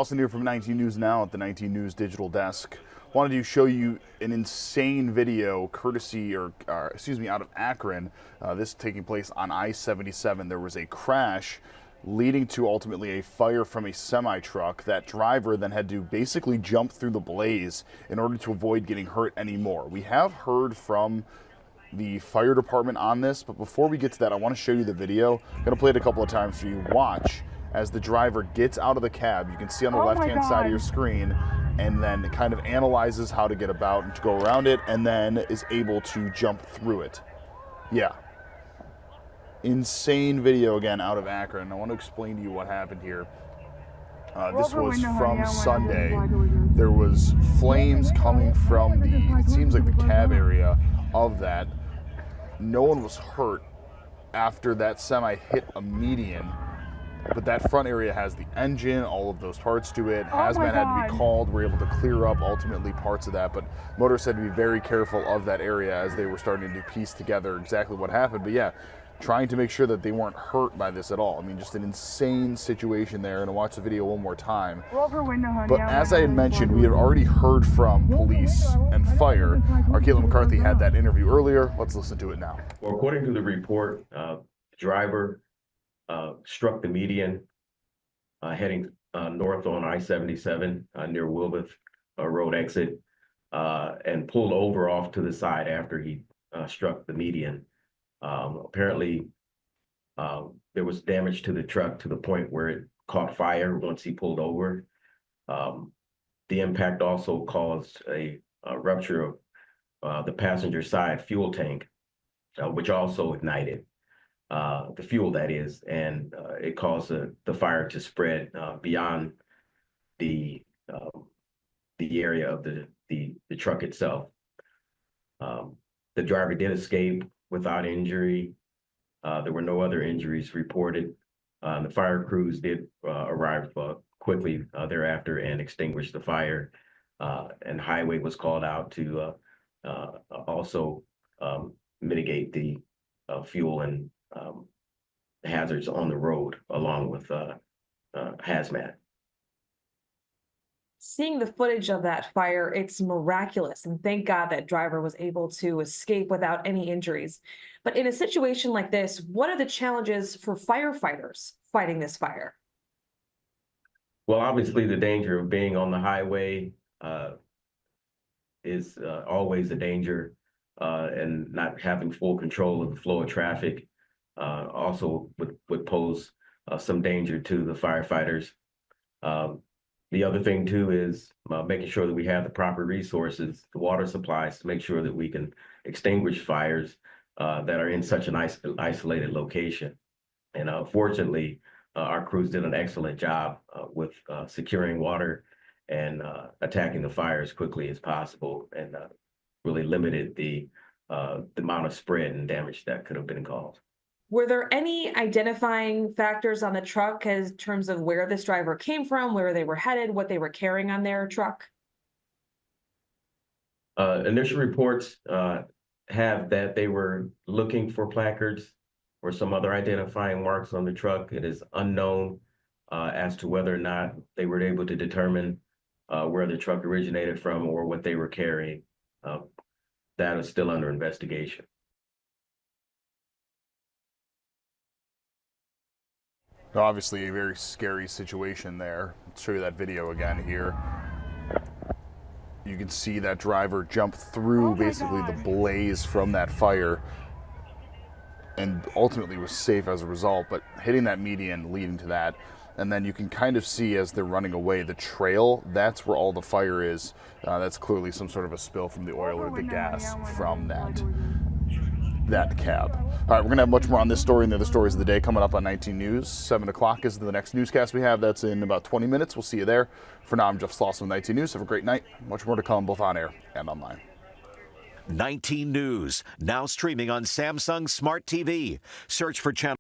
Austin here from 19 News Now at the 19 News digital desk. Wanted to show you an insane video courtesy, out of Akron. This taking place on I-77. There was a crash leading to ultimately a fire from a semi-truck. That driver then had to basically jump through the blaze in order to avoid getting hurt anymore. We have heard from the fire department on this, but before we get to that, I want to show you the video. I'm going to play it a couple of times for you. Watch as the driver gets out of the cab. You can see on the left-hand side of your screen, and then kind of analyzes how to get about and to go around it, and then is able to jump through it. Yeah. Insane video again out of Akron. I want to explain to you what happened here. This was from Sunday. There was flames coming from it seems like the cab area of that. No one was hurt after that semi hit a median, but that front area has the engine, all of those parts to it. Hazmat had to be called. We're able to clear up ultimately parts of that, but motorists had to be very careful of that area as they were starting to piece together exactly what happened. But yeah, trying to make sure that they weren't hurt by this at all. I mean, just an insane situation there, and I'll watch the video one more time. But as I had mentioned, we had already heard from police and fire. Our Caitlin McCarthy had that interview earlier. Let's listen to it now. Well, according to the report, driver struck the median heading north on I-77 near Wilbeth Road exit and pulled over off to the side after he struck the median. Apparently, there was damage to the truck to the point where it caught fire once he pulled over. The impact also caused a rupture of the passenger side fuel tank, which also ignited the fuel, that is, and it caused the fire to spread beyond the area of the truck itself. The driver did escape without injury. There were no other injuries reported. The fire crews did arrive quickly thereafter and extinguish the fire. And highway was called out to also mitigate the fuel and hazards on the road, along with hazmat. Seeing the footage of that fire, it's miraculous, and thank God that driver was able to escape without any injuries. But in a situation like this, what are the challenges for firefighters fighting this fire? Well, obviously, the danger of being on the highway is always a danger, and not having full control of the flow of traffic also would pose some danger to the firefighters. The other thing too is making sure that we have the proper resources, the water supplies, to make sure that we can extinguish fires that are in such an isolated location. And fortunately, our crews did an excellent job with securing water and attacking the fire as quickly as possible, and really limited the amount of spread and damage that could have been caused. Were there any identifying factors on the truck in terms of where this driver came from, where they were headed, what they were carrying on their truck? Initial reports have that they were looking for placards or some other identifying marks on the truck. It is unknown as to whether or not they were able to determine where the truck originated from or what they were carrying. That is still under investigation. Obviously a very scary situation there. Let's show you that video again here. You can see that driver jump through basically the blaze from that fire and ultimately was safe as a result, but hitting that median leading to that. And then you can kind of see as they're running away, the trail, that's where all the fire is. That's clearly some sort of a spill from the oil or the gas from that cab. All right, we're gonna have much more on this story and the other stories of the day coming up on 19 News. 7 o'clock is the next newscast we have. That's in about 20 minutes. We'll see you there. For now, I'm Jeff Slauson with 19 News. Have a great night. Much more to come, both on air and online. 19 News, now streaming on Samsung Smart TV. Search for channel